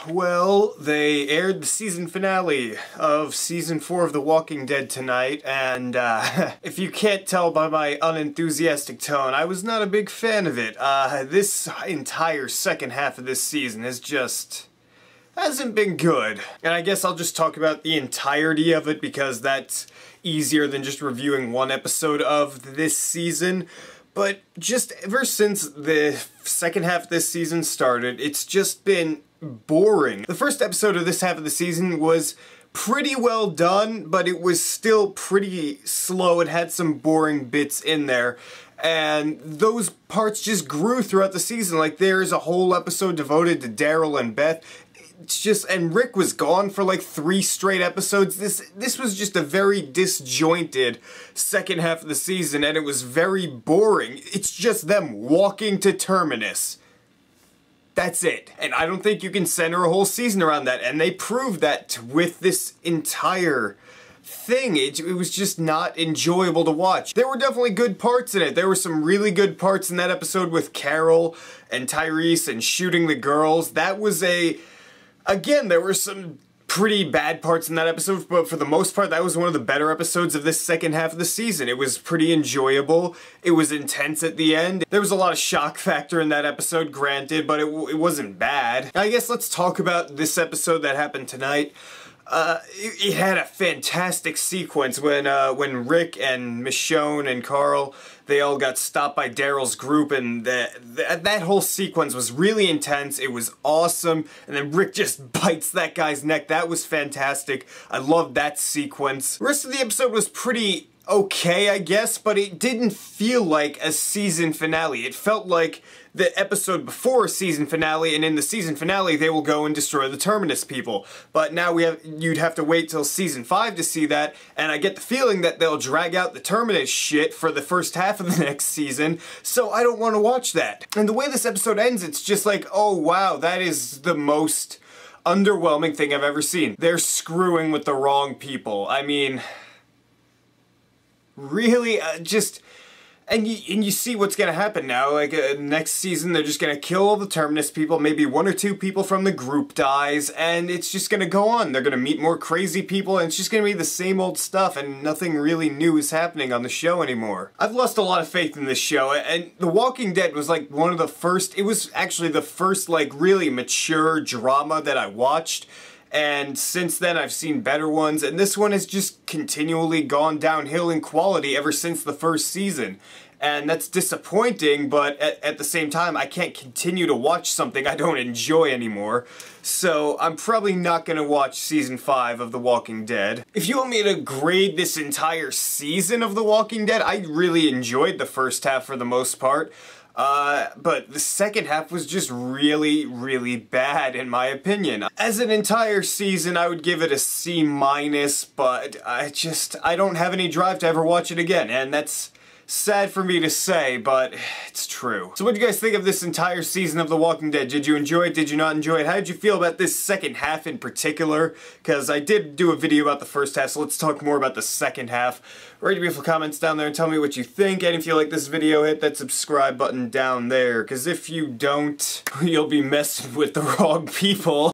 Well, they aired the season finale of Season 4 of The Walking Dead tonight, and if you can't tell by my unenthusiastic tone, I was not a big fan of it. This entire second half of this season hasn't been good. And I guess I'll just talk about the entirety of it because that's easier than just reviewing one episode of this season. But just ever since the second half of this season started, it's just been boring. The first episode of this half of the season was pretty well done, but it was still pretty slow. It had some boring bits in there. And those parts just grew throughout the season. Like, there's a whole episode devoted to Daryl and Beth. It's just, and Rick was gone for like 3 straight episodes. This was just a very disjointed second half of the season, and it was very boring. It's just them walking to Terminus. That's it. And I don't think you can center a whole season around that, and they proved that with this entire thing. It was just not enjoyable to watch. There were definitely good parts in it. There were some really good parts in that episode with Carol and Tyrese and shooting the girls. That was again, there were some pretty bad parts in that episode, but for the most part, that was one of the better episodes of this second half of the season. It was pretty enjoyable. It was intense at the end. There was a lot of shock factor in that episode, granted, but it wasn't bad. I guess let's talk about this episode that happened tonight. It had a fantastic sequence when Rick and Michonne and Carl, they all got stopped by Daryl's group, and that whole sequence was really intense. It was awesome, and then Rick just bites that guy's neck. That was fantastic. I loved that sequence. The rest of the episode was pretty okay, I guess, but it didn't feel like a season finale. It felt like the episode before a season finale, and in the season finale they will go and destroy the Terminus people. But now you'd have to wait till season 5 to see that, and I get the feeling that they'll drag out the Terminus shit for the first half of the next season, so I don't want to watch that. And the way this episode ends, it's just like, oh wow, that is the most underwhelming thing I've ever seen. They're screwing with the wrong people. I mean, really, and you see what's gonna happen now. Like, next season they're just gonna kill all the Terminus people, maybe 1 or 2 people from the group dies, and it's just gonna go on. They're gonna meet more crazy people, and it's just gonna be the same old stuff, and nothing really new is happening on the show anymore. I've lost a lot of faith in this show, and The Walking Dead was like one of the first, it was actually the first like really mature drama that I watched. And since then I've seen better ones, and this one has just continually gone downhill in quality ever since the first season. And that's disappointing, but at the same time, I can't continue to watch something I don't enjoy anymore. So I'm probably not going to watch season 5 of The Walking Dead. If you want me to grade this entire season of The Walking Dead, I really enjoyed the first half for the most part. But the second half was just really, really bad in my opinion. As an entire season, I would give it a C-, but I don't have any drive to ever watch it again, and that's sad for me to say, but it's true. So what do you guys think of this entire season of The Walking Dead? Did you enjoy it? Did you not enjoy it? How did you feel about this second half in particular? Because I did do a video about the first half, so let's talk more about the second half. Write your beautiful comments down there and tell me what you think, and if you like this video, hit that subscribe button down there, because if you don't, you'll be messing with the wrong people.